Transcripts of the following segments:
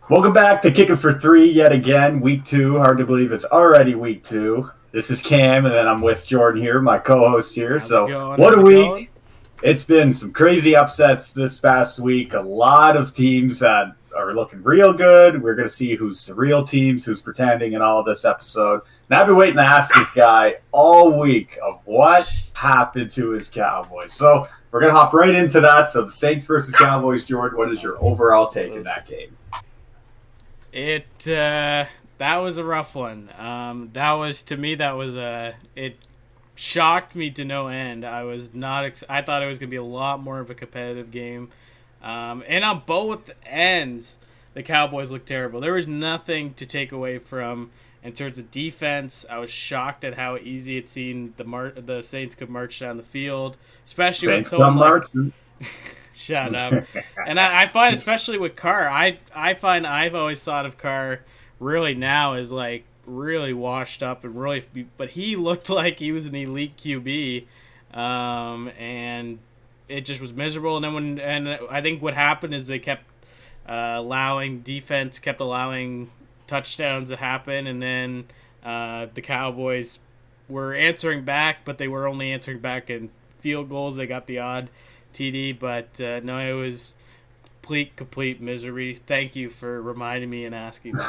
Welcome back to Kicking for Three yet again, week two. Hard to believe it's already week two. This is Cam, and then I'm with Jordan here, my co-host here. How's it So, going? what How's a it going? week! It's been some crazy upsets this past week. A lot of teams that are looking real good. We're going to see who's the real teams, who's pretending, in all of this episode. And I've been waiting to ask this guy all week of what happened to his Cowboys. So, we're going to hop right into that. So, the Saints versus Cowboys, Jordan. What is your overall take in that game? That was a rough one. That was to me that was it shocked me to no end. I was not I thought it was gonna be a lot more of a competitive game. And on both ends, the Cowboys looked terrible. There was nothing to take away from in terms of defense. I was shocked at how easy it seemed the Saints could march down the field, especially with Saints someone come like march. shut up. And I find, especially with Carr, I find I've always thought of Carr really now as like really washed up and really, but he looked like he was an elite QB, and it just was miserable. And then and I think what happened is they kept allowing defense, kept allowing touchdowns to happen, and then the Cowboys were answering back, but they were only answering back in field goals. They got the odd TD, but no, it was complete misery. Thank you for reminding me and asking me.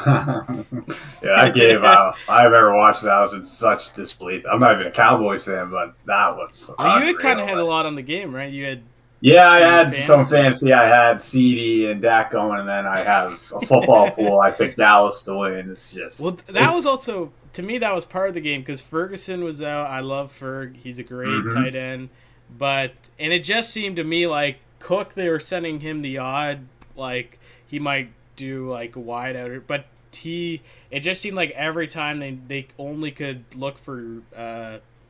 Yeah, that game, I've ever watched it. I was in such disbelief. I'm not even a Cowboys fan, but that was Well, you kind of unreal. had a lot on the game, right? You had Yeah, I in had some fantasy. fantasy. I had CD and Dak going, and then I have a football pool. I picked Dallas to win. It's Well, just, that was it's, also to me that was part of the game because Ferguson was out. I love Ferg; he's a great mm-hmm. tight end. But and it just seemed to me like Cook, they were sending him the odd like he might do like a wide out, but it just seemed like every time they only could look for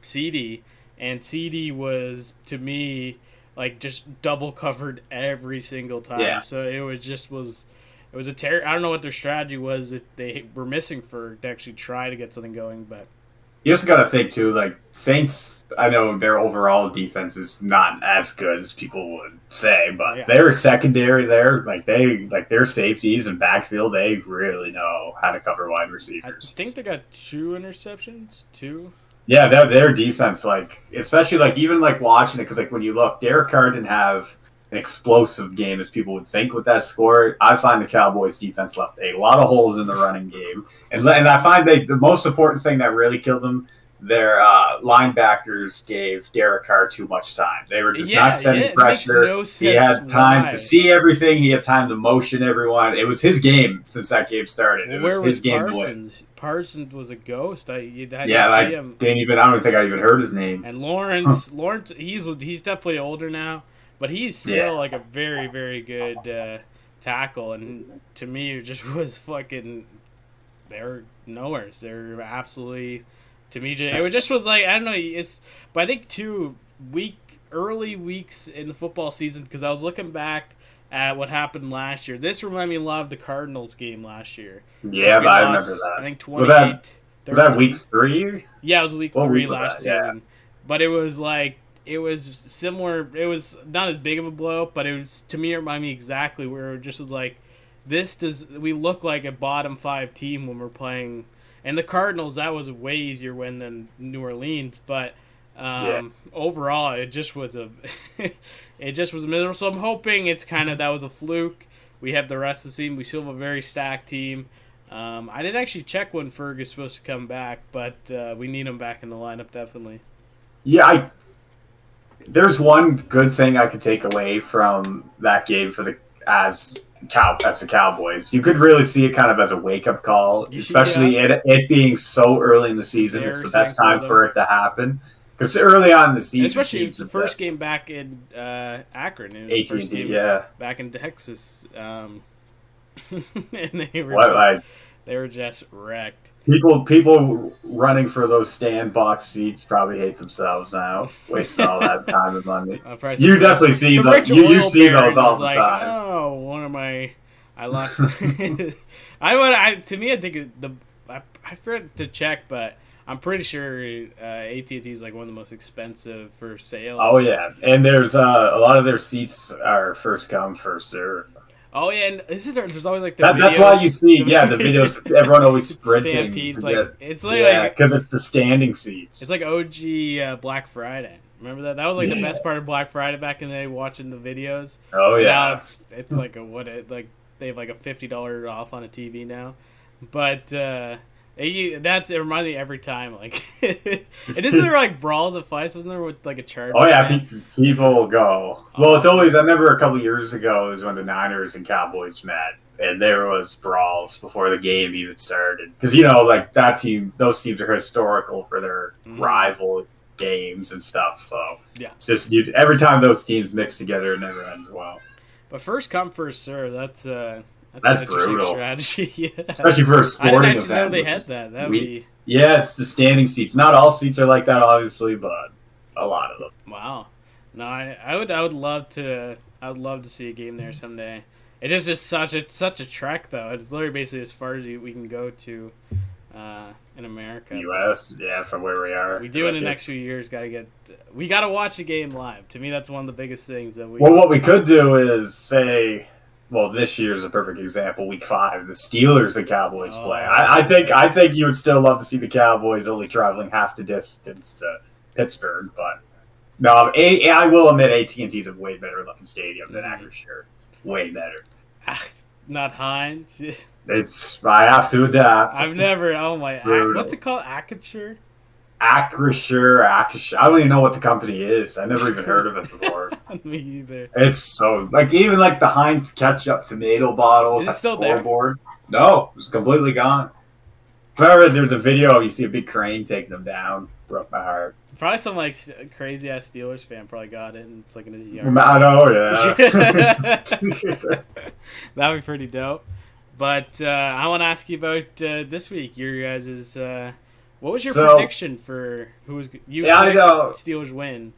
CD, and CD was to me like just double covered every single time. Yeah. So it was a I don't know what their strategy was if they were missing for to actually try to get something going, but You just got to think too, like Saints. I know their overall defense is not as good as people would say, but yeah. their secondary there, like their safeties and backfield, they really know how to cover wide I receivers. think they got 2 interceptions. Two. Yeah, their defense, like especially like even like watching it, because like when you look, Derek Carr didn't have an explosive game as people would think with that score. I find the Cowboys defense left a lot of holes in the running game, and I find the most important thing that really killed them. Their linebackers gave Derek Carr too much time. They were just not Yeah, setting it makes pressure. no He sense had time to why. see everything. He had time to motion everyone. It was his game since that game started. Well, It was where was his game to win. Parsons? Parsons was a ghost. I didn't Yeah, see him. I don't think I even heard his name. And Lawrence, he's definitely older now, but he's Yeah. still like a very good tackle. And to me, it just was fucking. They're nowhere. They're absolutely. To me, it was just was like I don't know. It's but I think too early weeks in the football season because I was looking back at what happened last year. This reminded me a lot of the Cardinals game last year because Yeah, we but I remember lost. I that. think Was 28. that week 3? Yeah, it was week What three week was last that? Yeah. season, but it was like it was similar. It was not as big of a blow, but it was to me it reminded me exactly where it just was like this does we look like a bottom five team when we're playing. And the Cardinals, that was a way easier win than New Orleans, but Yeah. overall, it just was it just was miserable. So I'm hoping it's kind of that was a fluke. We have the rest of the team. We still have a very stacked team. I didn't actually check when Ferg is supposed to come back, but we need him back in the lineup definitely. Yeah, there's one good thing I could take away from that game for as the Cowboys. You could really see it kind of as a wake up call, especially Yeah, it being so early in the season. It's the best embarrassing for time them. for it to happen because early on in the season, Especially it's teams the have first best. game back in Akron. It was the first AT&T, game yeah. back in Texas, and What like they were just wrecked. people running for those stand box seats probably hate themselves now, wasting all that time and money. Probably You definitely see some rich you oil see baron those all was the like, time. oh, one of my, I lost. To me, I think I forgot to check, but I'm pretty sure AT&T is like one of the most expensive for sales. Oh yeah, and there's a lot of their seats are first come first serve. Oh yeah, and there's always like the That's why you videos, see, the videos, everyone always sprinting. stampedes. To Like get, it's like, yeah, because it's the standing seats. it's like OG Black Friday. Remember that? That was like the best part of Black Friday back in the day. Watching the videos. Oh yeah. Now it's like like they have like a $50 off on a TV now, but it reminds me every time like it isn't there like brawls and fights, wasn't there, with like a charge? Oh yeah, people go. Well, it's always. I remember a couple years ago is when the Niners and Cowboys met, and there was brawls before the game even started. Because like those teams are historical for their rival games and stuff. So yeah, it's just every time those teams mix together, it never ends well. But first come, first serve. That's brutal strategy. Yeah. Especially for a sporting I didn't event. know they had that. That'd be Yeah, it's the standing seats. Not all seats are like that, obviously, but a lot of them. wow. No, I would love to. I would love to see a game there someday. It is just such a trek, though. It's literally basically as far as we can go to in America. U.S., yeah, from where we are. We do in the next few years. We got to watch the game live. To me, that's one of the biggest things that we. Well, what we could do is say, well, this year's a perfect example. Week 5, the Steelers and Cowboys play. I think you would still love to see the Cowboys only traveling half the distance to Pittsburgh, but no, I will admit AT&T's a way better looking stadium than Acrisure. Way better. Not Heinz. I have to adapt. I've never. Oh my! What's it called? Acrisure. Acrisure. I don't even know what the company is. I never even heard of it before. Me either. It's so even like the Heinz ketchup tomato bottles. Is it still scoreboard. There? No, it's completely gone. Remember, there's a video. You see a big crane taking them down. Broke my heart. Probably some like crazy ass Steelers fan probably got it, and it's like in his yard. I know, yeah. That'd be pretty dope. But I want to ask you about this week. Your guys' what was your prediction for who was you? Yeah, I know. Steelers win.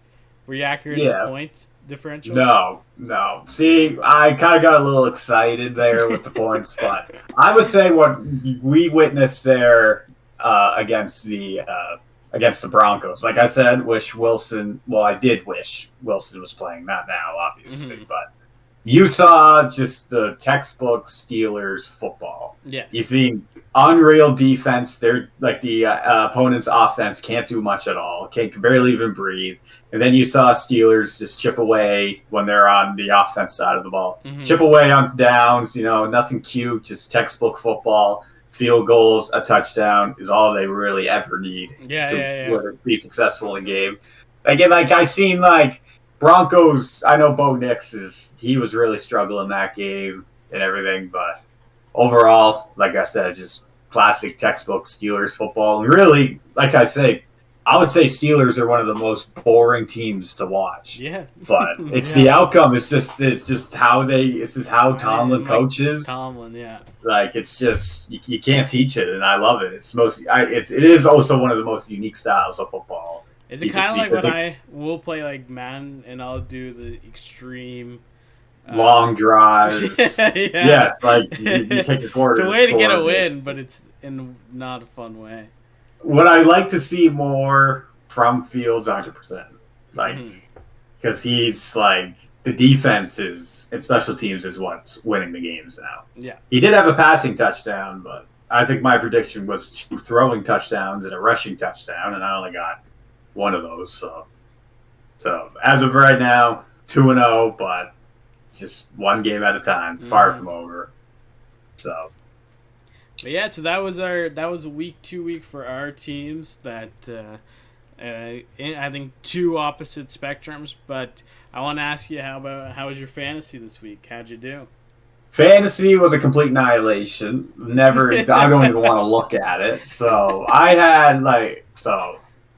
Were you accurate in the points differential? No. See, I kind of got a little excited there with the points, but I would say what we witnessed there against the Broncos. Like I said, wish Wilson. Well, I did wish Wilson was playing. Not now, obviously, but you saw just the textbook Steelers football. Yes. You see unreal defense. They're like the opponent's offense can't do much at all. Can barely even breathe. And then you saw Steelers just chip away when they're on the offense side of the ball. Chip away on downs. Nothing cute. Just textbook football. Field goals, a touchdown is all they really ever need to be successful in a game. Again, like I seen like Broncos. I know Bo Nix he was really struggling that game and everything, but overall, like I said, just classic textbook Steelers football. And really, like I say, I would say Steelers are one of the most boring teams to watch. Yeah, but it's the outcome. It's just how Tomlin coaches. Tomlin, yeah. Like it's just you can't teach it, and I love it. It is also one of the most unique styles of football. Is it kind of like when we'll play like Madden and I'll do the extreme long drives? Yes, like you take a quarter. It's a way to get a win, but it's in not a fun way. What I like to see more from Fields, 100%, like because he's like the defense and special teams is what's winning the games now. Yeah, he did have a passing touchdown, but I think my prediction was 2 throwing touchdowns and a rushing touchdown, and I only got one of those. So as of right now, 2-0, but just one game at a time, far from over. So. But yeah, so that was week 2 week for our teams. That I think 2 opposite spectrums. But I want to ask you, how was your fantasy this week? How'd you do? Fantasy was a complete annihilation. Never. I don't even want to look at it. So I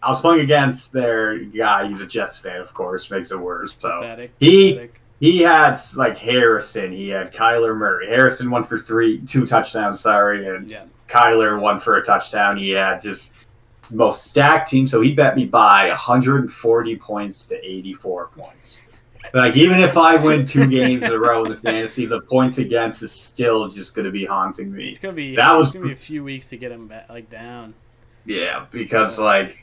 was playing against their guy. He's a Jets fan, of course, makes it worse. So Pathetic. He had like Harrison. He had Kyler Murray. Harrison won for 2 touchdowns. And Kyler won for a touchdown. He had just the most stacked team. So he bet me by 140 points to 84 points. Like even if I win 2 games in a row in the fantasy, the points against is still just going to be haunting me. It's going to be a few weeks to get him back, down. Yeah, because I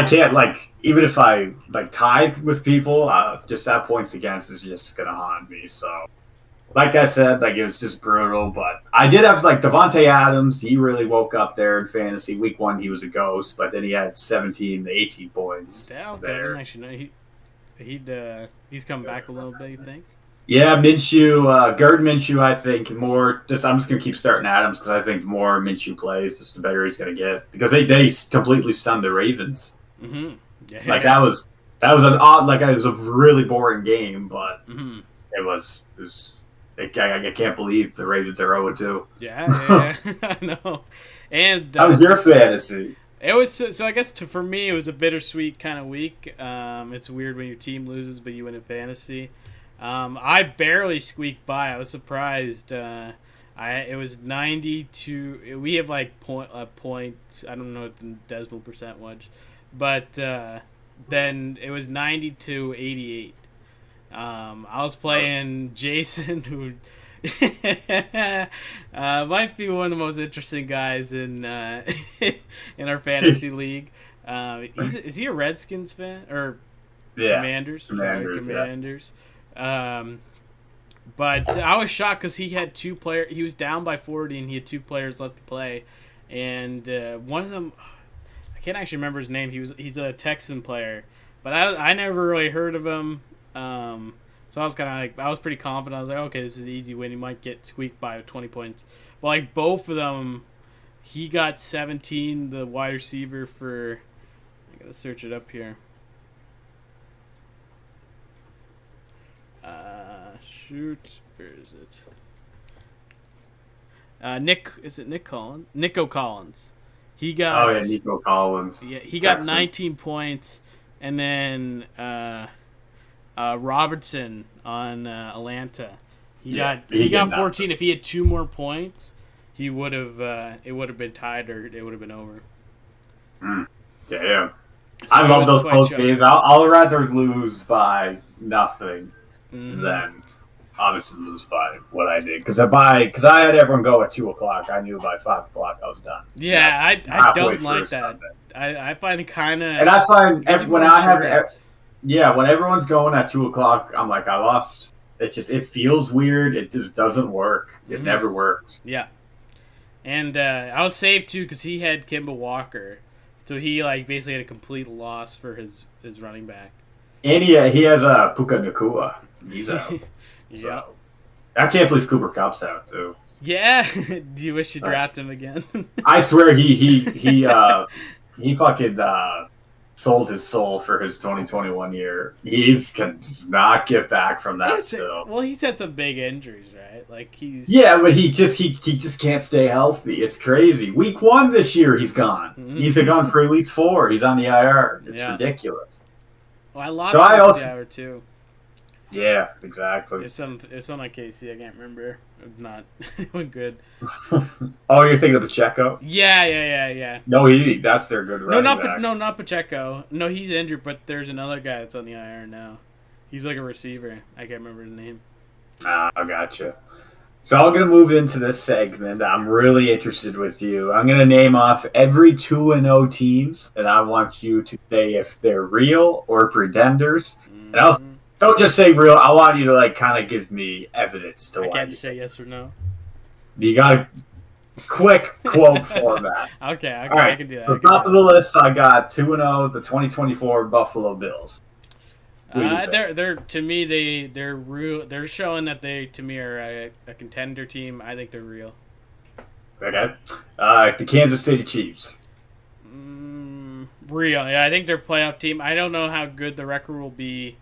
can't even if I tie with people, just that points against is just gonna haunt me. So like I said, like it was just brutal. But I did have like Devontae Adams. He really woke up there in fantasy. Week 1, he was a ghost, but then he had 17 to 18 points. Yeah, okay. There. I didn't actually know he's come back a little bit. You think? Yeah, Minshew, Gerd Minshew. I think more. I'm just gonna keep starting Adams because I think more Minshew plays, just the better he's gonna get. Because they completely stunned the Ravens. Mm-hmm. Yeah. Like that was an odd. Like it was a really boring game, but Mm-hmm. it was. I can't believe the Ravens are 0-2. Yeah, I know. And how was your fantasy? It was so. I guess for me, it was a bittersweet kind of week. It's weird when your team loses, but you win in fantasy. I barely squeaked by. I was surprised. It was 92. We have like point. I don't know what the decimal percent was, but then it was 90-88. I was playing Jason, who might be one of the most interesting guys in in our fantasy league. Is he a Redskins fan or Commanders? Sorry, Commanders. Yeah. But I was shocked because he had two players. He was down by 40, and he had two players left to play, and one of them, I can't actually remember his name. He's a Texan player, but I never really heard of him. So I was kind of like, I was pretty confident. I was like, okay, this is an easy win. He might get squeaked by 20 points. But like both of them, he got 17. The wide receiver for, I gotta search it up here. Shoot, where is it? Nico Collins? Nico Collins. He got. Oh yeah, Nico Collins. Yeah, he got 19 points, and then Robertson on Atlanta. He got 14. If he had 2 more points, he would have. It would have been tied, or it would have been over. Damn. So I love those close games. I'll rather lose by nothing than obviously lose by what I did. Because I had everyone go at 2:00. I knew by 5:00 I was done. Yeah, I don't like that. I find it kind of. And I find when I have. Yeah, when everyone's going at 2:00, I'm like, I lost. It feels weird. It just doesn't work. It never works. Yeah. And I was saved too because he had Kemba Walker. So he like basically had a complete loss for his running back. And he has a Puka Nacua. He's out. Yeah. So, I can't believe Cooper Kupp's out too. Yeah. Do you wish you draft him again? I swear he fucking sold his soul for his 2021 year. He does not get back from that still. Well, he's had some big injuries, right? Like but he just can't stay healthy. It's crazy. Week 1 this year, he's gone. Mm-hmm. He's gone for at least 4. He's on the IR. It's ridiculous. Well, I lost the IR too. Yeah, exactly. It's on KC. I can't remember. If not, it went good. Oh, you're thinking of Pacheco? Yeah. No, that's their good running back. Not Pacheco. No, he's injured, but there's another guy that's on the IR now. He's like a receiver. I can't remember his name. I gotcha. So I'm going to move into this segment. I'm really interested with you. I'm going to name off every 2-0 teams, and I want you to say if they're real or pretenders. And also, don't just say real. I want you to like kind of give me evidence to why. I can't just say yes or no. You got a quick quote format. Okay, all right. I can do that. So top of the list, I got 2-0, the 2024 Buffalo Bills. They're to me they're real. They're showing that they to me are a contender team. I think they're real. Okay. The Kansas City Chiefs. Real. Yeah, I think they're a playoff team. I don't know how good the record will be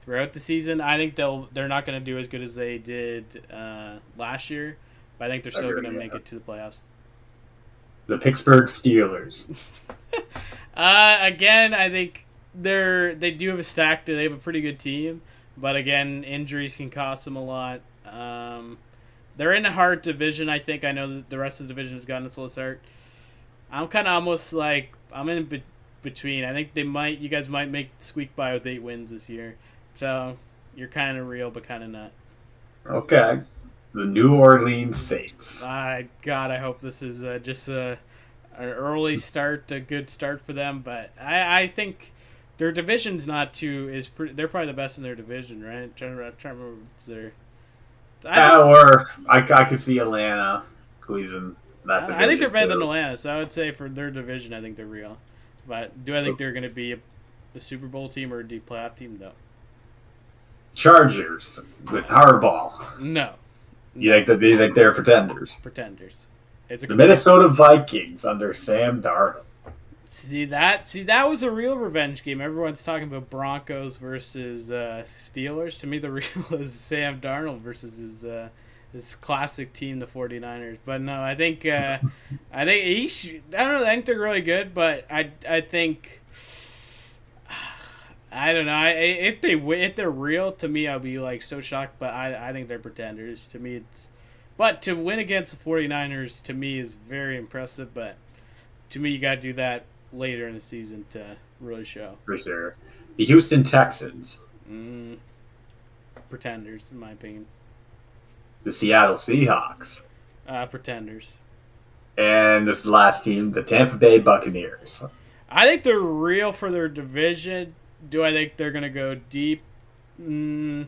throughout the season. I think they're not going to do as good as they did last year, but I think they're still going to make it to the playoffs. The Pittsburgh Steelers. Again, I think they do have a stack. They have a pretty good team, but again, injuries can cost them a lot. They're in a hard division. I think I know that the rest of the division has gotten a slow start. I'm kind of almost like I'm in between. I think you guys might make squeak by with 8 wins this year. So you're kind of real, but kind of not. Okay. The New Orleans Saints. God, I hope this is just an early start, a good start for them. But I think their division's not too they're probably the best in their division, right? I'm trying to remember what's their. Or I could see Atlanta squeezing that division. I think they're better than Atlanta, so I would say for their division, I think they're real. But do I think they're going to be a Super Bowl team or a deep playoff team? No. Chargers with Harbaugh. No. You think they're pretenders? Pretenders. The Minnesota Vikings under Sam Darnold. See that was a real revenge game. Everyone's talking about Broncos versus Steelers. To me, the real is Sam Darnold versus his classic team, the 49ers. But no, I think I think they're really good, but I think I don't know. If they're real, to me, I'll be like so shocked. But I think they're pretenders. To me, but to win against the 49ers, to me, is very impressive. But to me, you got to do that later in the season to really show. For sure. The Houston Texans. Pretenders, in my opinion. The Seattle Seahawks. Pretenders. And this last team, the Tampa Bay Buccaneers. I think they're real for their division. Do I think they're going to go deep? No,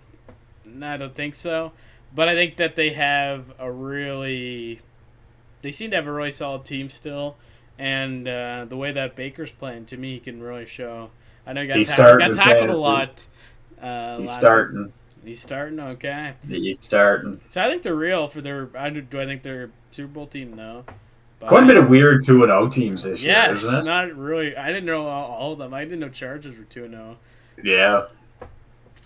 I don't think so. But I think that they have they seem to have a really solid team still. And the way that Baker's playing, to me, he can really show. I know he got tackled a lot. He's starting. He's starting, okay. He's starting. So I think they're real for their. Do I think they're Super Bowl team? No. But quite a bit of weird 2-0 teams this year, isn't it? Not really. I didn't know all of them. I didn't know Chargers were 2-0. Yeah.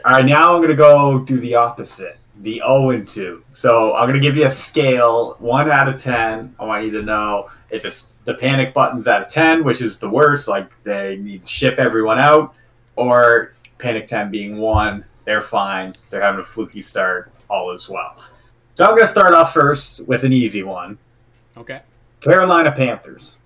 All right, now I'm going to go do the opposite. The 0-2. So I'm going to give you a scale, 1 out of 10. I want you to know if it's the panic button's out of 10, which is the worst, like they need to ship everyone out, or panic 10 being 1, they're fine, they're having a fluky start, all is well. So I'm going to start off first with an easy one. Okay. Carolina Panthers.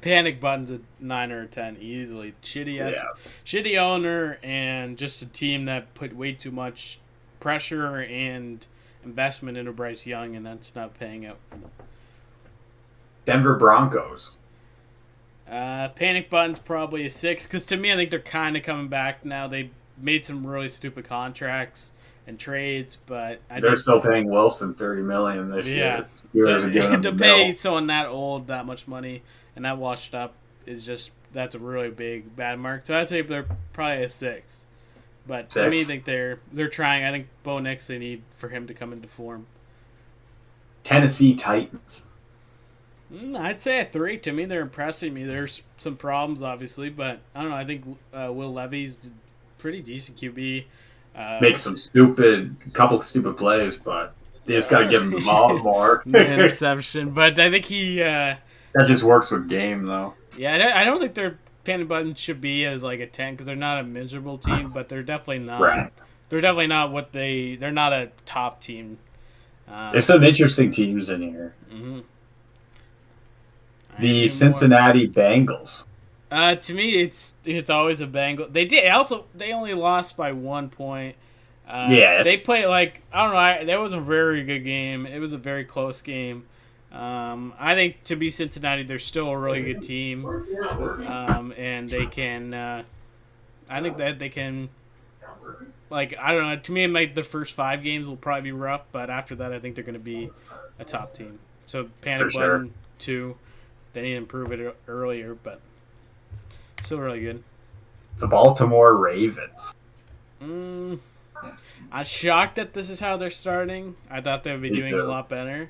Panic button's a 9 or a 10 easily. Shitty owner and just a team that put way too much pressure and investment into Bryce Young, and that's not paying out for them. Denver Broncos. Panic button's probably a 6 because to me, I think they're kind of coming back now. They made some really stupid contracts and trades, but they're still paying Wilson $30 million this year. To pay someone that old that much money and that washed up that's a really bad mark. So I'd say they're probably a 6. But 6. To me, I think they're trying. I think Bo Nix they need for him to come into form. Tennessee Titans. I'd say a 3. To me, they're impressing me. There's some problems, obviously, but I don't know. I think Will Levis pretty decent QB. Make some couple stupid plays, but they just got to give him the ball more. Interception, but I think he. That just works with game, though. Yeah, I don't think their panic button should be as like a 10 because they're not a miserable team, but they're definitely not. Right. They're definitely not they're not a top team. There's some interesting teams in here. Mm-hmm. The Cincinnati Bengals. To me, it's always a Bengal. They only lost by 1 point. Yes. They played I don't know. That was a very good game. It was a very close game. I think to be Cincinnati, they're still a really good team, and they can. I think that they can. I don't know. To me, the first 5 games will probably be rough, but after that, I think they're going to be a top team. So panic button 2. They need to improve it earlier, but still really good. The Baltimore Ravens. I'm shocked that this is how they're starting. I thought they would be doing a lot better.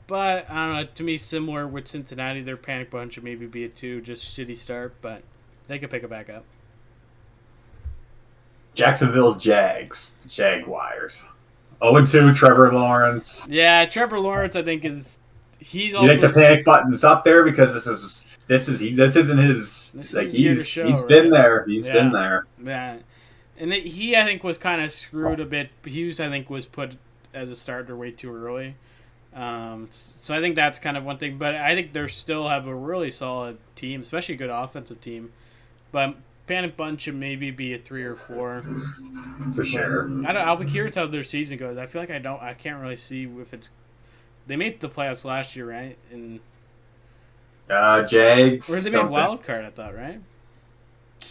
But, I don't know, to me, similar with Cincinnati, their panic button should maybe be a 2, just shitty start, but they could pick it back up. Jacksonville Jaguars. 0-2, Trevor Lawrence. Yeah, Trevor Lawrence, I think, he's also... You think the panic button's up there because this isn't his... He's been there. He's been there. Yeah. And he, I think, was kind of screwed a bit. Hughes, I think, was put as a starter way too early. So I think that's kind of one thing. But I think they still have a really solid team, especially a good offensive team. But panic button should maybe be a 3 or 4. For sure. I'll be curious how their season goes. I feel like I can't really see if it's... They made the playoffs last year, right? And Jags. or they made wild card, I thought, right?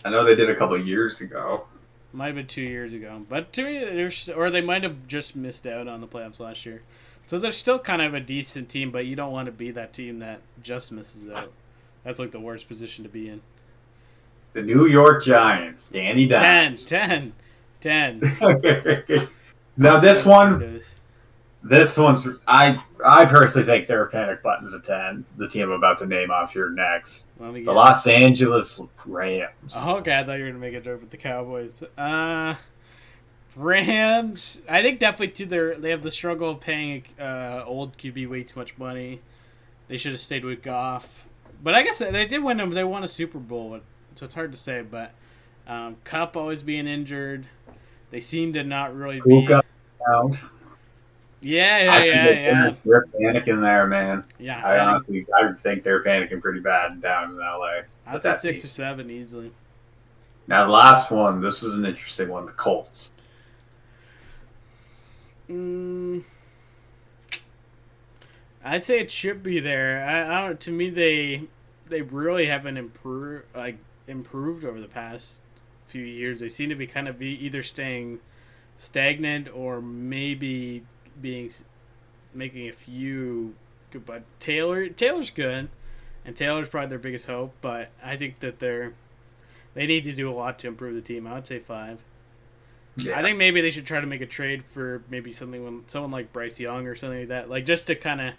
I know they did a couple of years ago. Might have been 2 years ago, but to me, or they might have just missed out on the playoffs last year. So they're still kind of a decent team, but you don't want to be that team that just misses out. That's like the worst position to be in. The New York Giants, Danny Dimes. 10. Now this one's I personally think they're panic buttons at 10. The team I'm about to name off here next, the Los Angeles Rams. Oh, okay, I thought you were gonna make a joke with the Cowboys. Rams. I think definitely too. They have the struggle of paying old QB way too much money. They should have stayed with Goff, but I guess they did win them. They won a Super Bowl, so it's hard to say. But Kupp always being injured, they seem to not really be. Out. Yeah. They're panicking there, man. Yeah, I think they're panicking pretty bad down in LA. I'd say 6 or 7 easily. Now the last one. This is an interesting one. The Colts. I'd say it should be there. I don't. To me, they really haven't improved over the past few years. They seem to be kind of either staying stagnant or maybe making a few. But Taylor's good, and Taylor's probably their biggest hope. But I think that they need to do a lot to improve the team. I would say 5. Yeah. I think maybe they should try to make a trade for maybe someone like Bryce Young or something like that, like just to kind of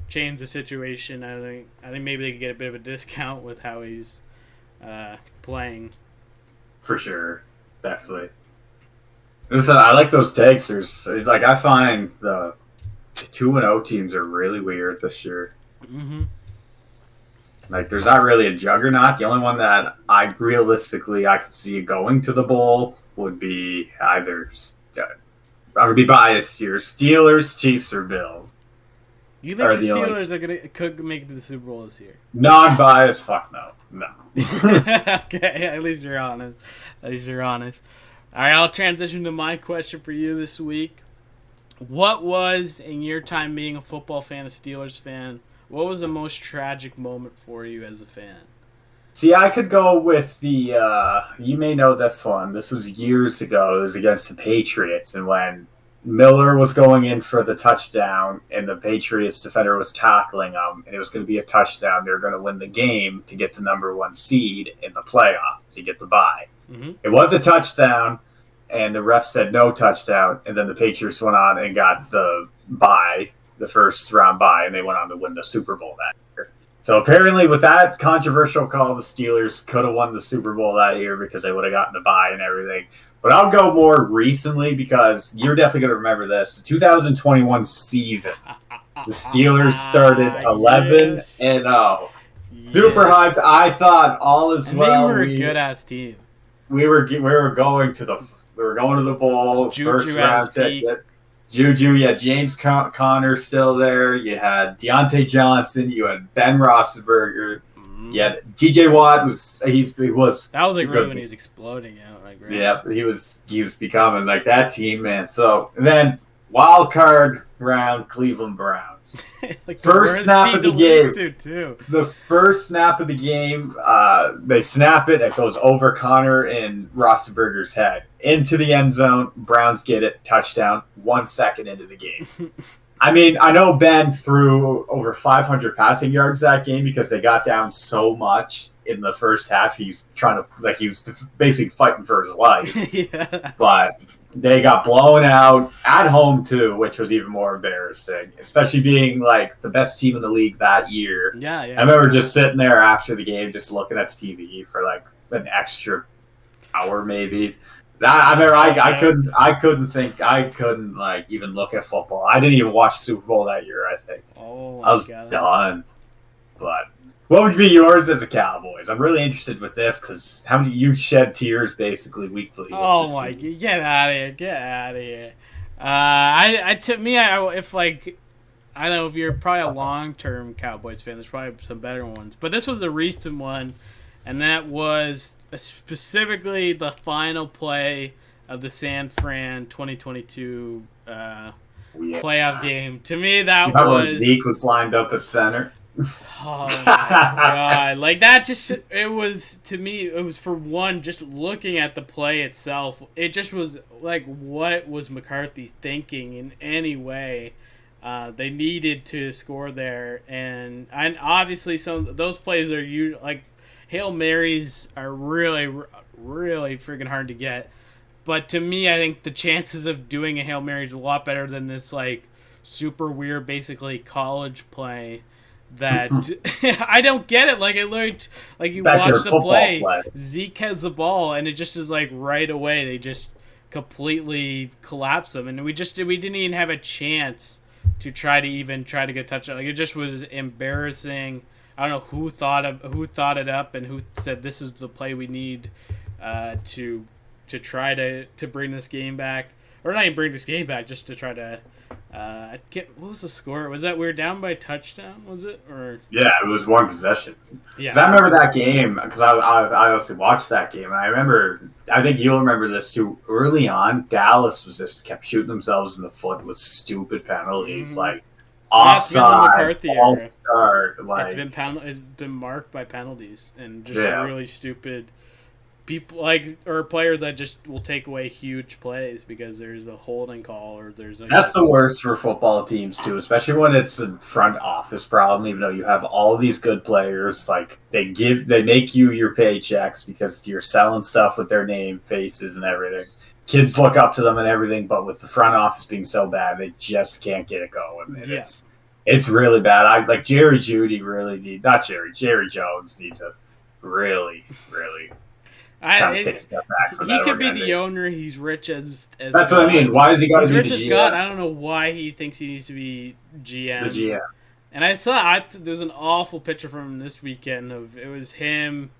change the situation. I think maybe they could get a bit of a discount with how he's playing. For sure, definitely. Listen, I like those takes. I find the 2-0 teams are really weird this year. Mm-hmm. Like, there's not really a juggernaut. The only one that I could see going to the bowl would be either, I would be biased here, Steelers, Chiefs, or Bills. You think the Steelers could make it to the Super Bowl this year? Non-biased? Fuck no. Okay, at least you're honest. All right, I'll transition to my question for you this week. What was, in your time being a football fan, a Steelers fan, what was the most tragic moment for you as a fan? See, I could go with the, you may know this one. This was years ago. It was against the Patriots, and when Miller was going in for the touchdown, and the Patriots defender was tackling him, and it was going to be a touchdown. They were going to win the game to get the number 1 seed in the playoffs to get the bye. Mm-hmm. It was a touchdown, and the ref said no touchdown, and then the Patriots went on and got the bye, the first round bye, and they went on to win the Super Bowl that year. So apparently with that controversial call, the Steelers could have won the Super Bowl that year because they would have gotten the bye and everything. But I'll go more recently because you're definitely going to remember this. The 2021 season, the Steelers started 11-0. Yes. Super hyped. I thought all is well. They were a good-ass team. We were going to the bowl. Juju first round ticket. Juju, you had James Conner still there. You had Deontay Johnson. You had Ben Roethlisberger. You had T.J. Watt. He was. That was like really when he was exploding out. Like right? Yeah, he was becoming like that team, man. So and then wild card round, Cleveland Browns. Like first snap of the game. The first snap of the game, they snap it. It goes over Connor and Roethlisberger's head into the end zone. Browns get it, touchdown. 1 second into the game. I mean, I know Ben threw over 500 passing yards that game because they got down so much in the first half. He's basically fighting for his life. Yeah. But they got blown out at home too, which was even more embarrassing, especially being like the best team in the league that year. Yeah. I remember just sitting there after the game, just looking at the TV for like an extra hour, maybe. I remember I couldn't like even look at football. I didn't even watch the Super Bowl that year. I think I was done. But what would be yours as a Cowboys? I'm really interested with this because how many you shed tears basically weekly. Oh my! Get out of here! I don't know if you're probably a long-term Cowboys fan. There's probably some better ones, but this was a recent one, and that was specifically the final play of the San Fran 2022 playoff game. To me, that was Zeke was lined up at center. Oh my god! Like that just—it was to me. It was for one, just looking at the play itself. It just was like, what was McCarthy thinking in any way? They needed to score there, and obviously some those plays are like Hail Marys are really, really freaking hard to get. But to me, I think the chances of doing a Hail Mary is a lot better than this like super weird, basically college play that I don't get it. Like it looked like you watch the play. Zeke has the ball, and it just is like right away they just completely collapse them, and we didn't even have a chance to try to get a touchdown. Like it just was embarrassing. I don't know who thought it up and who said this is the play we need to try to bring this game back, or not even bring this game back, just to try to get. What was the score? Was that we were down by a touchdown? Was it or? Yeah, it was one possession. Yeah, I remember that game because I obviously watched that game, and I remember. I think you'll remember this too. Early on, Dallas was just kept shooting themselves in the foot with stupid penalties, like offside, false start. Like it's been marked by penalties and just really stupid. People or players that just will take away huge plays because there's a holding call or there's a... That's the worst for football teams too, especially when it's a front office problem. Even though you have all these good players, like they make you your paychecks because you're selling stuff with their name, faces, and everything. Kids look up to them and everything, but with the front office being so bad, they just can't get it going. And it's really bad. Jerry Jones needs to really he could be the owner. He's rich as that's God. What I mean. Why is he got to be rich the as GM? God. I don't know why he thinks he needs to be GM. The GM. And I saw there's an awful picture from him this weekend of it was him,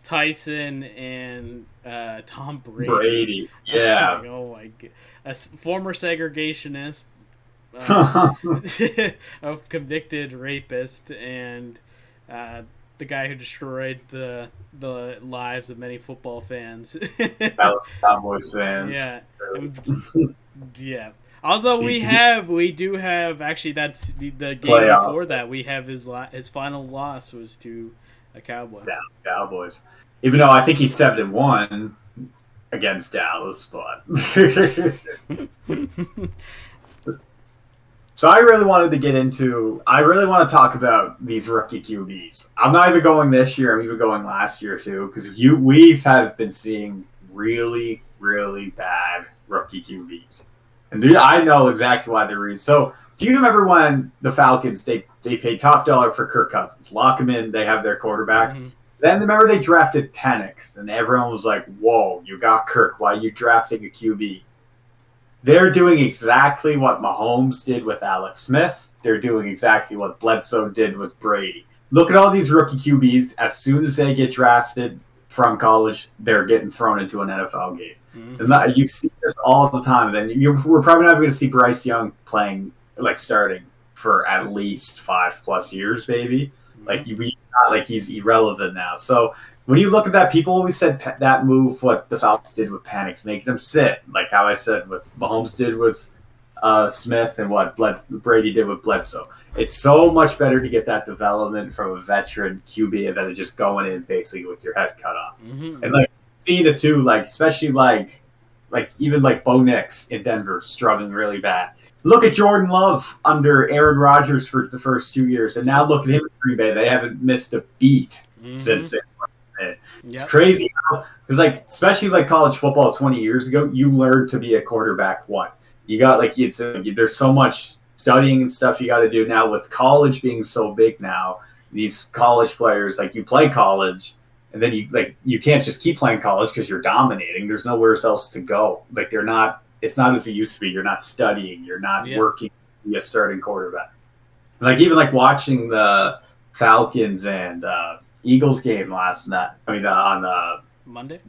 Tyson, and Tom Brady. Yeah. Oh my god, a former segregationist, a convicted rapist, and the guy who destroyed the lives of many football fans. Dallas Cowboys fans. Yeah. Yeah. Although we do have actually that's the game before that we have his final loss was to a Cowboy. Yeah, Cowboys. Even though I think he's 7-1 against Dallas, but So I really wanted to want to talk about these rookie QBs. I'm not even going this year. I'm even going last year too, because we have been seeing really, really bad rookie QBs. And dude, I know exactly why they're reason. So do you remember when the Falcons, they paid top dollar for Kirk Cousins, lock him in, they have their quarterback. Mm-hmm. Then remember they drafted Penix, and everyone was like, whoa, you got Kirk. Why are you drafting a QB? They're doing exactly what Mahomes did with Alex Smith. They're doing exactly what Bledsoe did with Brady. Look at all these rookie QBs. As soon as they get drafted from college, they're getting thrown into an NFL game. Mm-hmm. And you see this all the time. Then we're probably not going to see Bryce Young starting for at least 5+ years, maybe. Mm-hmm. He's irrelevant now. So when you look at that, people always said that move, what the Falcons did with Penix, making him sit, like how I said with Mahomes did with Smith and what Brady did with Bledsoe. It's so much better to get that development from a veteran QB than just going in basically with your head cut off. Mm-hmm. And seeing it too, especially even Bo Nix in Denver struggling really bad. Look at Jordan Love under Aaron Rodgers for the first 2 years, and now look at him in Green Bay. They haven't missed a beat since then. It's crazy because especially college football 20 years ago, you learned to be a quarterback. You got there's so much studying and stuff you got to do now with college being so big now. These college players, you play college and then you can't just keep playing college because you're dominating. There's nowhere else to go. It's not as it used to be. You're not studying. You're not working to be a starting quarterback. Even watching the Falcons and Eagles game last night. On Monday.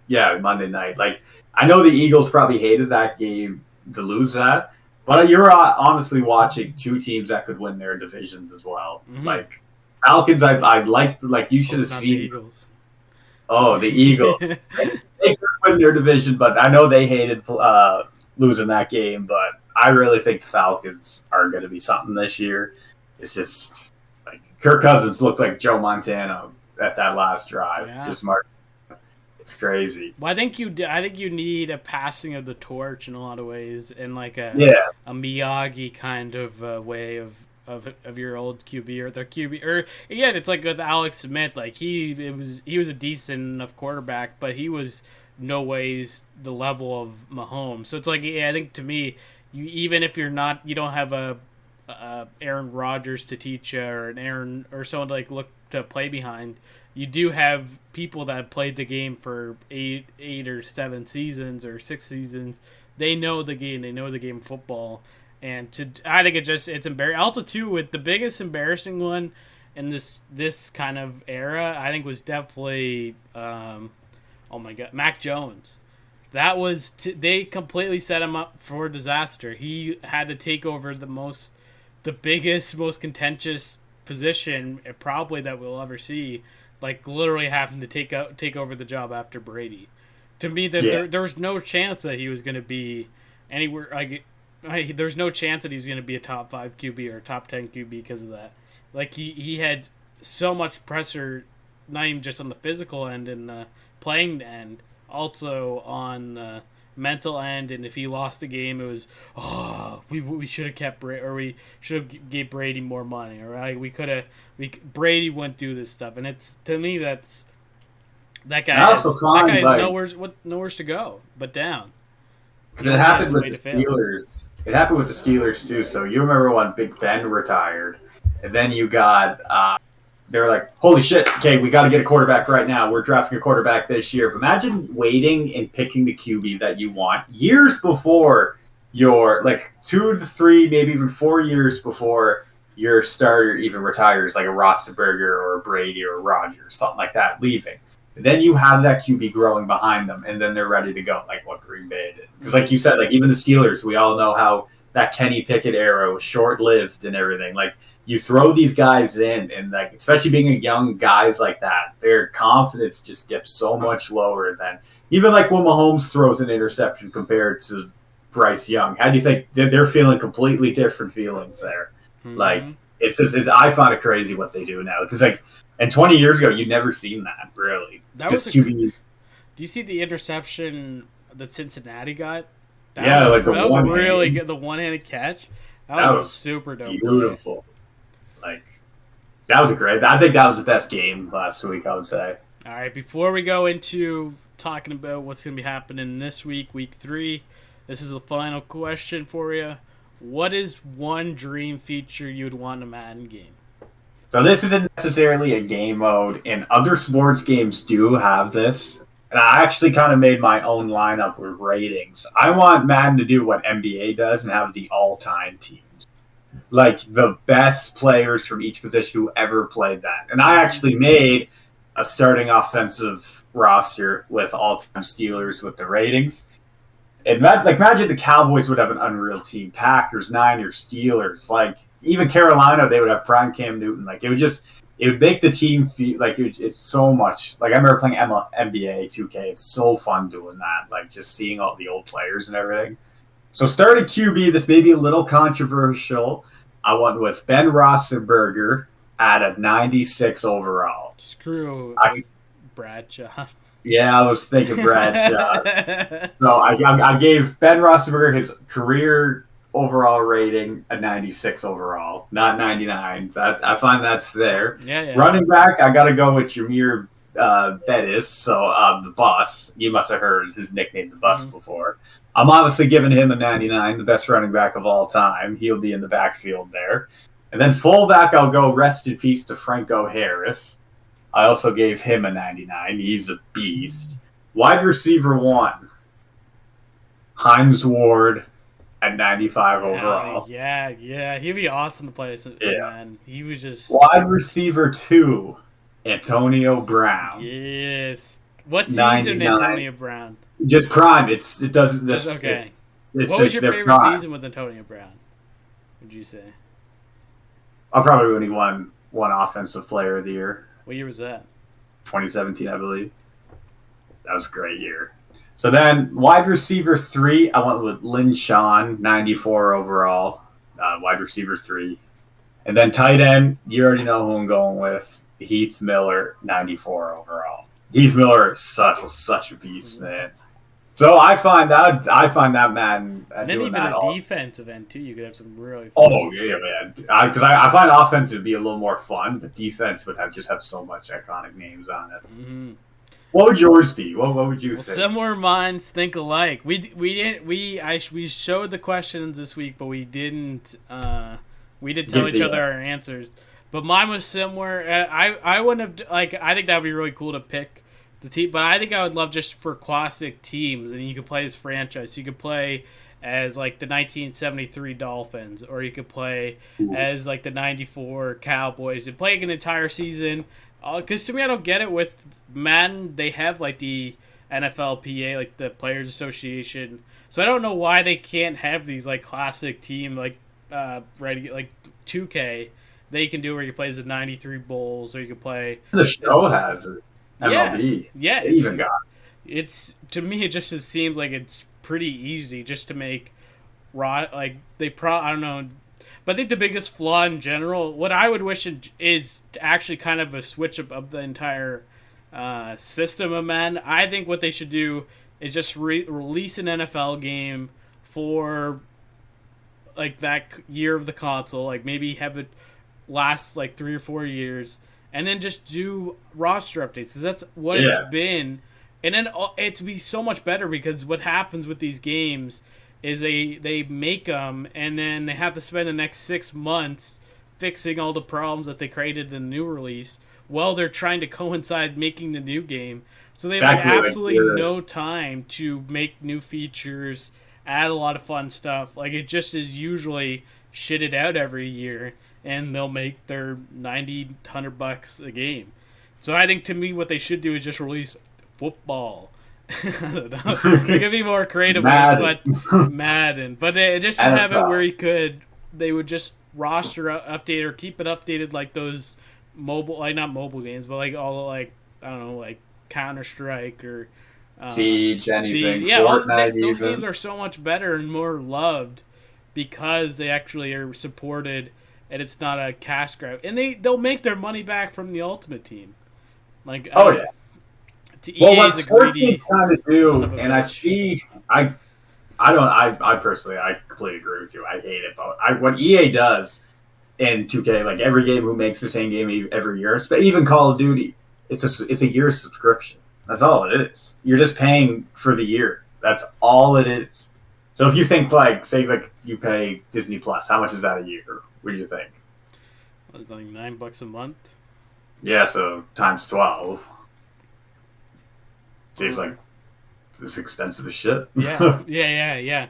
Monday night. I know the Eagles probably hated that game to lose that, but you're honestly watching two teams that could win their divisions as well. Mm-hmm. Falcons, I'd like you should have seen. The Eagles. Oh, the Eagles. They could win their division, but I know they hated losing that game. But I really think the Falcons are going to be something this year. It's just Like Kirk Cousins looked like Joe Montana at that last drive. Yeah. Just mark. It's crazy. Well, I think you need a passing of the torch in a lot of ways, and like a Miyagi kind of way of your old QB or the QB, or again, it's like with Alex Smith. Like he was a decent enough quarterback, but he was no ways the level of Mahomes. So it's like, yeah, I think to me, even if you don't have a Aaron Rodgers to teach you, or an Aaron or someone to like look to play behind, you do have people that played the game for 8 or 7 seasons or 6 seasons. They know the game. They know the game of football. And I think it's embarrassing. Also, too, with the biggest embarrassing one in this kind of era, I think was definitely, oh my God, Mac Jones. That was they completely set him up for disaster. He had to take over the biggest, most contentious position probably that we'll ever see. Like literally having to take over the job after Brady. To me, that there was no chance that he was going to be anywhere. Like, there's no chance that he was going to be a top 5 QB or top 10 QB because of that. Like he had so much pressure, not even just on the physical end and the playing end, also on the mental end. And if he lost the game, it was we should have kept Brady, or we should have gave Brady more money, or Brady wouldn't do this stuff. And it's, to me, that guy has nowhere to go but down. Because it happened with the Steelers. It happened with the Steelers too. So you remember when Big Ben retired, and then you got they were like, holy shit, okay, we got to get a quarterback right now. We're drafting a quarterback this year. But imagine waiting and picking the QB that you want years before like 2 to 3, maybe even 4 years before your starter even retires, like a Roethlisberger or a Brady or a Rodgers, something like that, leaving. And then you have that QB growing behind them, and then they're ready to go, like what Green Bay did. Because like you said, like even the Steelers, we all know how that Kenny Pickett era was short-lived and everything. Like, you throw these guys in, and like, especially being a young guys like that, their confidence just dips so much lower than even like when Mahomes throws an interception compared to Bryce Young. How do you think they're feeling completely different feelings there? Mm-hmm. Like, I find it crazy what they do now, because like, and 20 years ago, you'd never seen that, really. That just was QB. Do you see the interception that Cincinnati got? That was really good. The one-handed catch. That was super dope. Beautiful. Like, that was I think that was the best game last week, I would say. All right, before we go into talking about what's going to be happening this week, week 3, this is the final question for you. What is one dream feature you would want in a Madden game? So this isn't necessarily a game mode, and other sports games do have this. And I actually kind of made my own lineup with ratings. I want Madden to do what NBA does and have the all-time teams. Like, the best players from each position who ever played that. And I actually made a starting offensive roster with all-time Steelers with the ratings. And imagine the Cowboys would have an unreal team. Packers, Niners, Steelers. Like, even Carolina, they would have prime Cam Newton. Like, it would make the team feel like it's so much. Like, I remember playing NBA 2K. It's so fun doing that. Like, just seeing all the old players and everything. So, starting QB, this may be a little controversial. I went with Ben Roethlisberger at a 96 overall. Screw Bradshaw. Yeah, I was thinking Bradshaw. So, I gave Ben Roethlisberger his career overall rating a 96 overall, not 99. I find that's fair. Yeah. Running back, I got to go with Jameer Bettis. So the Bus. You must have heard his nickname, the Bus, before. I'm honestly giving him a 99, the best running back of all time. He'll be in the backfield there. And then fullback, I'll go rest in peace to Franco Harris. I also gave him a 99. He's a beast. Wide receiver 1, Hines Ward at 95 overall. Yeah. He'd be awesome to play. Man. He was just... Wide receiver 2, Antonio Brown. Yes. What season 99. Antonio Brown? Just prime. It doesn't... Okay. What was your favorite season with Antonio Brown? Would you say? I'll probably when he won Offensive Player of the Year. What year was that? 2017, I believe. That was a great year. So then, wide receiver 3, I went with Lynn Shawn, 94 overall. Wide receiver 3. And then tight end, you already know who I'm going with. Heath Miller, 94 overall. Heath Miller is such a beast, man. So I find that man. And then even a defensive end too. You could have some really. Oh yeah, man. Because I find offense would be a little more fun, but defense would have so much iconic names on it. Mm-hmm. What would yours be? What would you think? Similar minds think alike. We showed the questions this week, but we didn't. We did tell each other our answers. But mine was similar. I wouldn't have I think that would be really cool to pick the team, but I think I would love just for classic teams, and you could play as franchise. You could play as like the 1973 Dolphins, or you could play as like the 94 Cowboys, and play an entire season. Because to me, I don't get it with Madden. They have like the NFLPA, like the Players Association. So I don't know why they can't have these like classic team like like 2K. They can do where you play as the 93 Bulls, or you can play. The show has it. MLB. Yeah, even got. It's to me, it just seems like it's pretty easy just to make like I don't know. But I think the biggest flaw in general, what I would wish is actually kind of a switch up of the entire system of Madden. I think what they should do is just release an NFL game for like that year of the console, like maybe have it last like 3 or 4 years, and then just do roster updates. Because that's what it's been, and then it'd be so much better because what happens with these games is they make them, and then they have to spend the next 6 months fixing all the problems that they created in the new release while they're trying to coincide making the new game. So they have absolutely no time to make new features, add a lot of fun stuff. Like, it just is usually shitted out every year, and they'll make their $90-$100 a game. So I think, to me, what they should do is just release football. I don't know. They could be more creative, but Madden. But they just have it where they would just roster update or keep it updated like those mobile, like not mobile games, but like all like I don't know, like Counter-Strike or Siege, anything. Yeah, Fortnite, those games are so much better and more loved because they actually are supported and it's not a cash grab. And they'll make their money back from the Ultimate Team. Like yeah. Well, what sports teams kind of do, and I personally, I completely agree with you. I hate it, but what EA does in 2K, like every game who makes the same game every year, even Call of Duty, it's a year subscription. That's all it is. You're just paying for the year. That's all it is. So if you think say you pay Disney Plus, how much is that a year? What do you think? It's like $9 a month. Yeah, so times 12. Seems like it's expensive as shit. Yeah.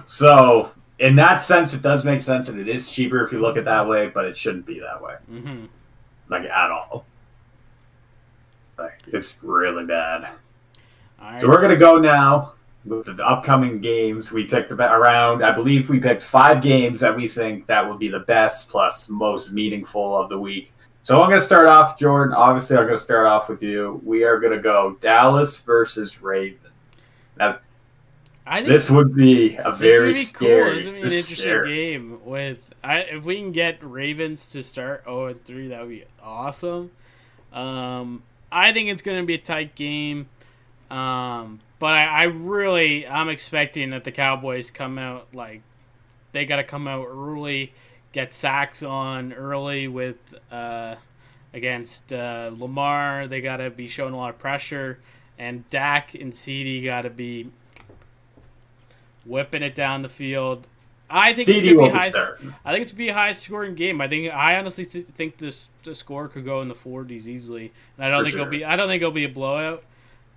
So in that sense, it does make sense, and it is cheaper if you look at it that way, but it shouldn't be that way. Mm-hmm. Like, at all. Like, it's really bad. Right, so we're going to go now with the upcoming games. We picked I believe we picked 5 games that we think that would be the best plus most meaningful of the week. So I'm going to start off, Jordan. Obviously, I'm going to start off with you. We are going to go Dallas versus Raven. Now, this would be a very scary. This would be an interesting game. If we can get Ravens to start 0-3, that would be awesome. I think it's going to be a tight game. But I'm expecting that the Cowboys come out they got to come out early. Get sacks on early with against Lamar. They got to be showing a lot of pressure, and Dak and CeeDee got to be whipping it down the field. I think it's going to be high. I think it's going to be a high-scoring game. I honestly think the score could go in the 40s easily, and I don't think it'll be a blowout.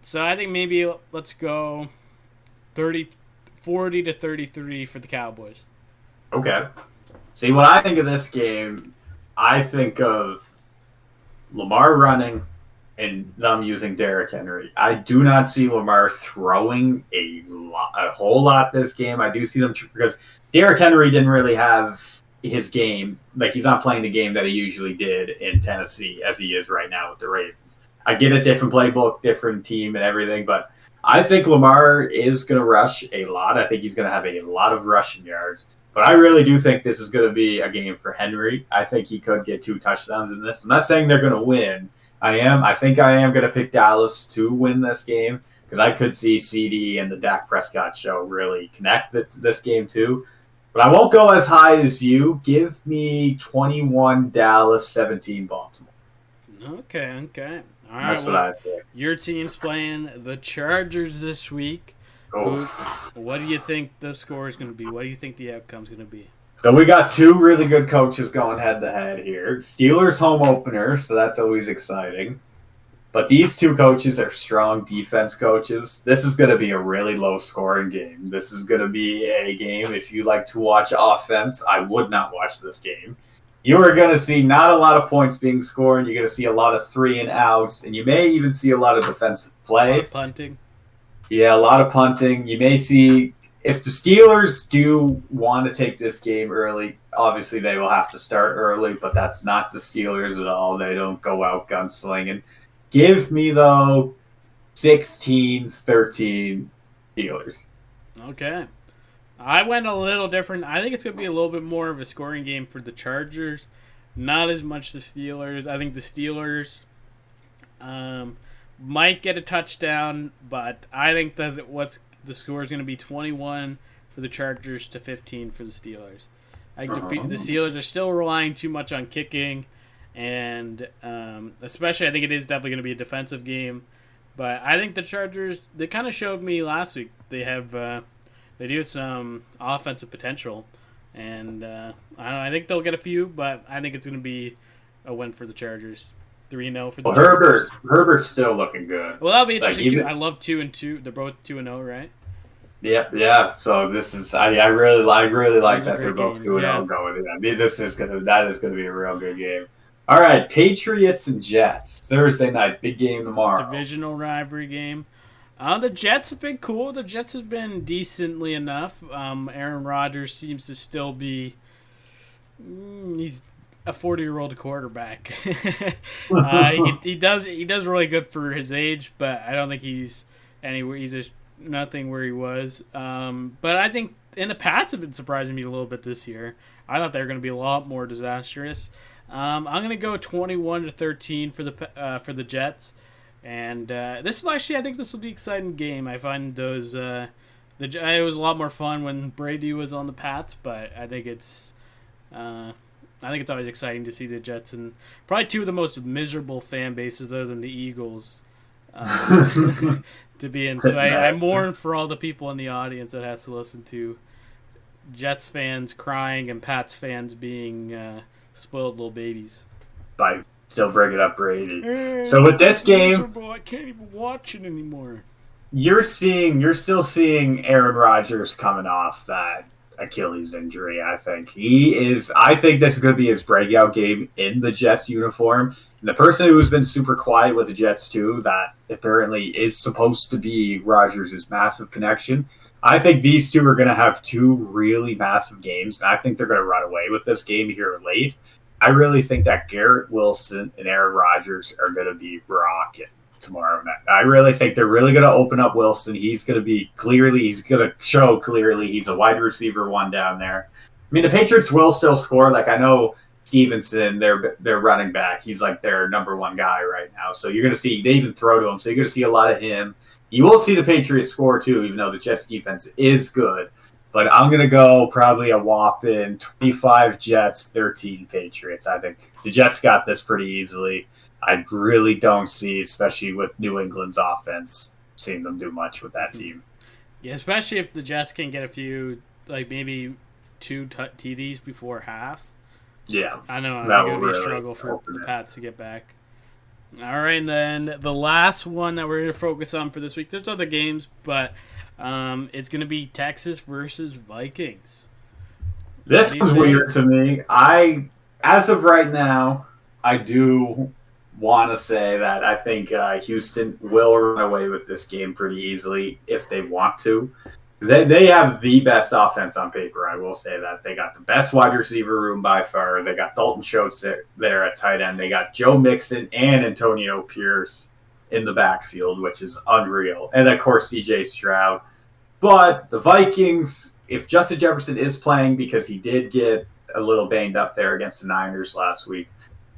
So I think maybe let's go 40-33 for the Cowboys. Okay. See, what I think of this game, I think of Lamar running and them using Derrick Henry. I do not see Lamar throwing a whole lot this game. I do see them because Derrick Henry didn't really have his game. Like, he's not playing the game that he usually did in Tennessee as he is right now with the Ravens. I get a different playbook, different team and everything, but I think Lamar is going to rush a lot. I think he's going to have a lot of rushing yards. But I really do think this is going to be a game for Henry. I think he could get 2 touchdowns in this. I'm not saying they're going to win. I think I am going to pick Dallas to win this game because I could see CD and the Dak Prescott show really connect this game too. But I won't go as high as you. Give me 21 Dallas, 17 Baltimore. Okay. All right. That's what I think. Your team's playing the Chargers this week. What do you think the score is going to be? What do you think the outcome's going to be? So we got 2 really good coaches going head-to-head here. Steelers home opener, so that's always exciting. But these 2 coaches are strong defense coaches. This is going to be a really low-scoring game. This is going to be a game, if you like to watch offense, I would not watch this game. You are going to see not a lot of points being scored. You're going to see a lot of 3-and-outs, and you may even see a lot of defensive plays. Punting. Yeah, a lot of punting. You may see, if the Steelers do want to take this game early, obviously they will have to start early, but that's not the Steelers at all. They don't go out gunslinging. Give me, though, 16-13 Steelers. Okay. I went a little different. I think it's going to be a little bit more of a scoring game for the Chargers. Not as much the Steelers. I think the Steelers might get a touchdown, but I think that the score is going to be 21 for the Chargers to 15 for the Steelers. I think the Steelers are still relying too much on kicking, and especially I think it is definitely going to be a defensive game. But I think the Chargers, they kind of showed me last week they have they do have some offensive potential, and I don't know, I think they'll get a few, but I think it's going to be a win for the Chargers. 3-0 for the Chargers. Herbert's still looking good. Well, that'll be interesting too. I love 2-2. They're both 2-0, right? Yep, yeah. So this is I really like that they're both 2-0 going. That is gonna be a real good game. All right, Patriots and Jets Thursday night, big game tomorrow. Divisional rivalry game. The Jets have been cool. The Jets have been decently enough. Aaron Rodgers seems to still be. He's a 40-year-old quarterback. He does really good for his age, but I don't think he's anywhere. He's just nothing where he was. But I think the Pats have been surprising me a little bit this year. I thought they were going to be a lot more disastrous. I'm going to go 21-13 for the Jets, and this will actually, I think this will be an exciting game. I find those it was a lot more fun when Brady was on the Pats, but I think it's always exciting to see the Jets and probably 2 of the most miserable fan bases other than the Eagles to be in. So I mourn for all the people in the audience that has to listen to Jets fans crying and Pats fans being spoiled little babies. By still bringing up Brady. So with this game, I can't even watch it anymore. You're still seeing Aaron Rodgers coming off that Achilles injury. I think this is going to be his breakout game in the Jets uniform. And the person who's been super quiet with the Jets too, that apparently is supposed to be Rodgers' massive connection. I think these 2 are going to have 2 really massive games, and I think they're going to run away with this game here late. I really think that Garrett Wilson and Aaron Rodgers are going to be rocking tomorrow night. I really think they're really going to open up Wilson. He's going to show clearly he's a wide receiver 1 down there. I mean, the Patriots will still score. Like, I know Stevenson, their running back, he's like their number 1 guy right now. So you're going to see, they even throw to him. So you're going to see a lot of him. You will see the Patriots score too, even though the Jets defense is good. But I'm going to go probably a whopping 25 Jets, 13 Patriots. I think the Jets got this pretty easily. I really don't see, especially with New England's offense, seeing them do much with that team. Yeah, especially if the Jets can get a few, like maybe 2 TDs before half. Yeah. I know. It's going to be a struggle for the Pats to get back. All right, and then the last one that we're going to focus on for this week, there's other games, but it's going to be Texas versus Vikings. This was weird to me. As of right now, I do want to say that I think Houston will run away with this game pretty easily if they want to. They have the best offense on paper, I will say that. They got the best wide receiver room by far. They got Dalton Schultz there at tight end. They got Joe Mixon and Antonio Pierce in the backfield, which is unreal. And, of course, C.J. Stroud. But the Vikings, if Justin Jefferson is playing, because he did get a little banged up there against the Niners last week,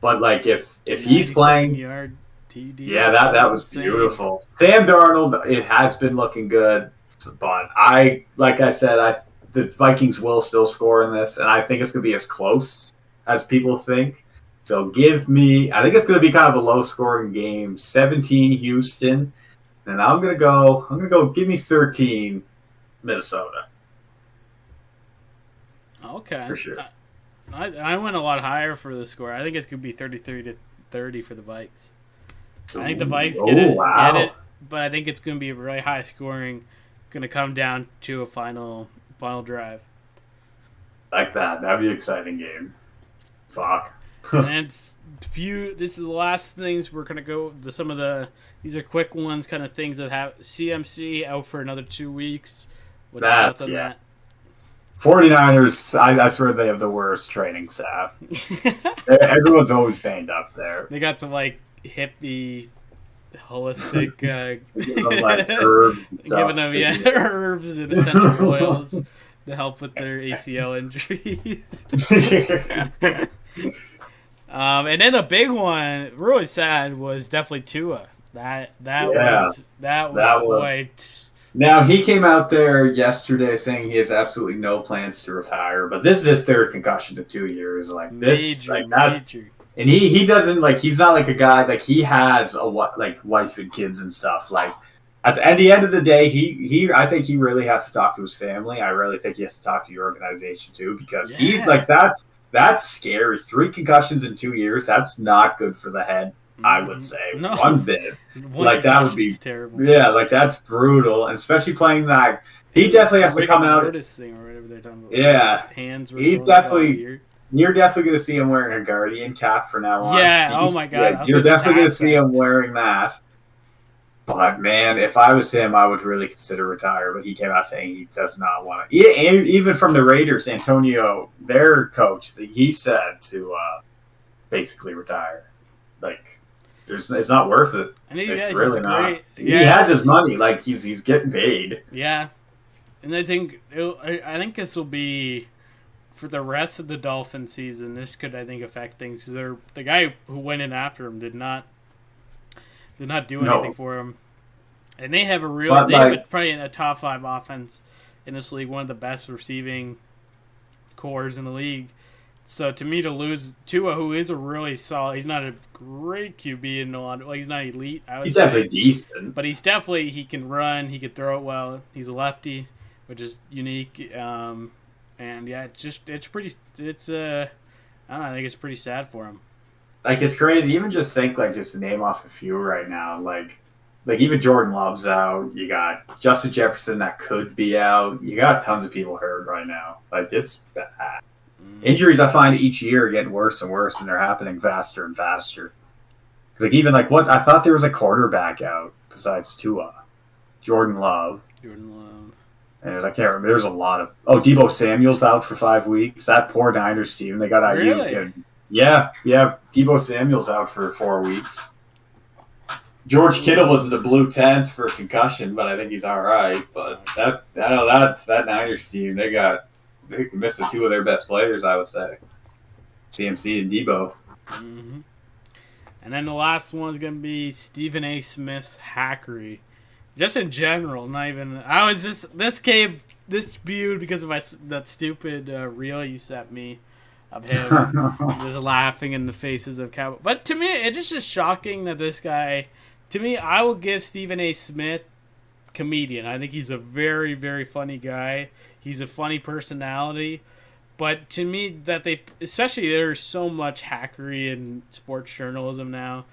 but like if he's playing, yard TD, yeah, that was insane. beautiful. Sam Darnold, it has been looking good, but like I said, the Vikings will still score in this, and I think it's going to be as close as people think. So I think it's going to be kind of a low-scoring game. 17 Houston, and I'm going to go. Give me 13 Minnesota. Okay, for sure. I went a lot higher for the score. I think it's going to be 33-30 for the Vikes. I think the Vikes get it, but I think it's going to be a really high scoring. Going to come down to a final drive. Like that. That'd be an exciting game. Fuck. And this is the last things we're going to go to some of these are quick ones, kind of things that have CMC out for another 2 weeks. What's That's, yeah. 49ers, I swear they have the worst training staff. Everyone's always banged up there. They got some like hippie, holistic, like herbs, giving them herbs and essential oils to help with their ACL injuries. And then a big one, really sad, was definitely Tua. That was quite. Now, he came out there yesterday saying he has absolutely no plans to retire, but this is his third concussion in 2 years. Like this, major. And he doesn't he's not like a guy he has a wife and kids and stuff. Like at the end of the day, I think he really has to talk to his family. I really think he has to talk to your organization too, because he's that's scary. 3 concussions in 2 years. That's not good for the head. I would say one bit. That would be terrible. Yeah, that's brutal, and especially playing that. He definitely has to come out. Thing or whatever they're talking about. Yeah, hands. He's definitely. You're definitely going to see him wearing a Guardian cap from now on. Yeah. Oh my God. You're definitely going to see him wearing that. But man, if I was him, I would really consider retire. But he came out saying he does not want to. Even from the Raiders, Antonio, their coach, he said to basically retire. It's not worth it. It's really not. He has his money. He's getting paid. Yeah, and I think this will be for the rest of the Dolphin season. This could, I think, affect things. The guy who went in after him did not do anything for him, and they have probably a top 5 offense in this league, one of the best receiving cores in the league. So to me, to lose Tua, who is a really solid, he's not a great QB in a lot. He's not elite. He's definitely decent, but he can run, he can throw it well. He's a lefty, which is unique. And yeah, I think it's pretty sad for him. It's crazy. Even just think, just to name off a few right now, even Jordan Love's out. You got Justin Jefferson that could be out. You got tons of people hurt right now. It's bad. Injuries, I find each year are getting worse and worse, and they're happening faster and faster. Because I thought there was a quarterback out besides Tua, Jordan Love. And I can't remember. There's a lot of Deebo Samuel's out for 5 weeks. That poor Niners team. They got Ayuk. Really? Yeah. Deebo Samuel's out for 4 weeks. George Kittle was in the blue tent for a concussion, but I think he's all right. But that Niners team, they missed the 2 of their best players, I would say. CMC and Deebo. Mm-hmm. And then the last one is going to be Stephen A. Smith's hackery. Just in general, not even... This viewed because of that stupid reel you sent me of him just laughing in the faces of Cowboys. But to me, it's just shocking that this guy... To me, I will give Stephen A. Smith comedian. I think he's a very, very funny guy. He's a funny personality. But to me, especially there's so much hackery in sports journalism now.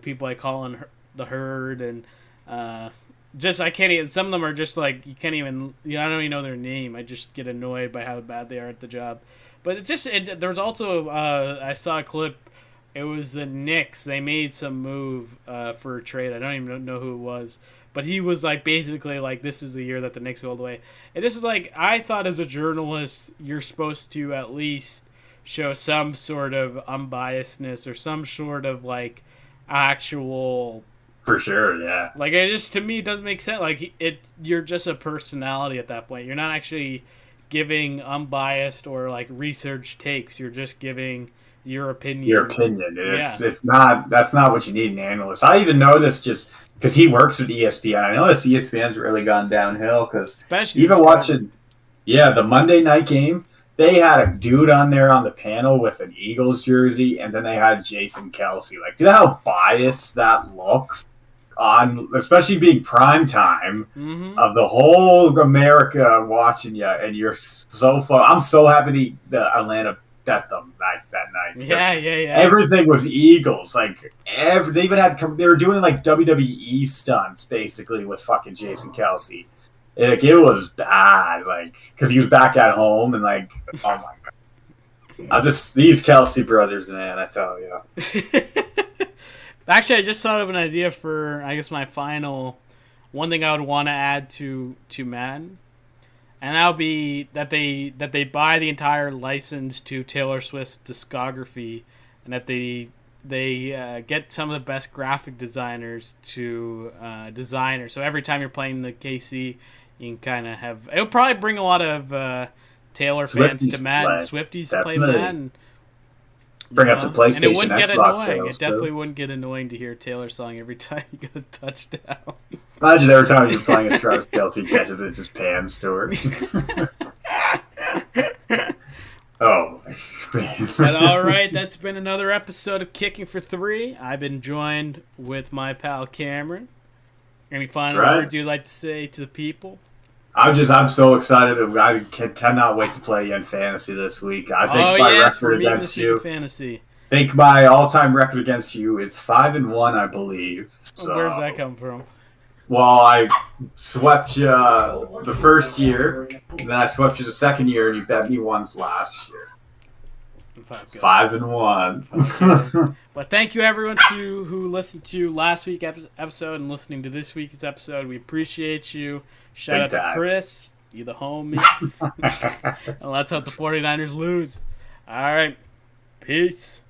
People like Colin the Herd and I can't even, some of them are just you can't even, I don't even know their name. I just get annoyed by how bad they are at the job. But there's also, I saw a clip, it was the Knicks. They made some move for a trade. I don't even know who it was. But he was basically this is the year that the Knicks go all the way. And this is I thought as a journalist, you're supposed to at least show some sort of unbiasedness or some sort of actual For sure, yeah. Like, it just, to me, it doesn't make sense. Like, you're just a personality at that point. You're not actually giving unbiased or, like, research takes. You're just giving your opinion. Your opinion. It's not, that's not what you need in an analyst. I even know this just because he works with ESPN. I know this ESPN's really gone downhill because even watching, the Monday night game, they had a dude on there on the panel with an Eagles jersey, and then they had Jason Kelce. Like, do you know how biased that looks? On especially being prime time of the whole America watching you, and you're so far. I'm so happy the Atlanta bet them that night. Yeah. Everything was Eagles. Like they even had, they were doing like WWE stunts basically with fucking Jason Kelce. Like, it was bad. Like, because he was back at home and like, oh my god, these Kelce brothers, man. I tell you. Actually, I just thought of an idea for, I guess, my final one thing I would want to add to Madden, and that would be that they buy the entire license to Taylor Swift's discography, and that they get some of the best graphic designers to design her. So every time you're playing the KC, you can kind of have. It'll probably bring a lot of Taylor fans to Madden, Swifties to play Madden. Bring up the PlayStation, and it wouldn't get Xbox annoying. sales, It definitely wouldn't get annoying to hear Taylor song every time you get a touchdown. Imagine every time you're playing a Travis Kelce catches it, just pans to her. Oh, man. But all right, that's been another episode of Kicking for Three. I've been joined with my pal Cameron. Any final words you'd like to say to the people? I'm so excited. I cannot wait to play you in fantasy this week. I think my record against you. Fantasy. I think my all-time record against you is 5-1, I believe. So, where's that come from? Well, I swept you the first year, and then I swept you the second year, and you bet me once last year. 5-1. But thank you everyone who listened to last week's episode and listening to this week's episode. We appreciate you. Shout out to Chris. You the homie. And let's hope the 49ers lose. All right. Peace.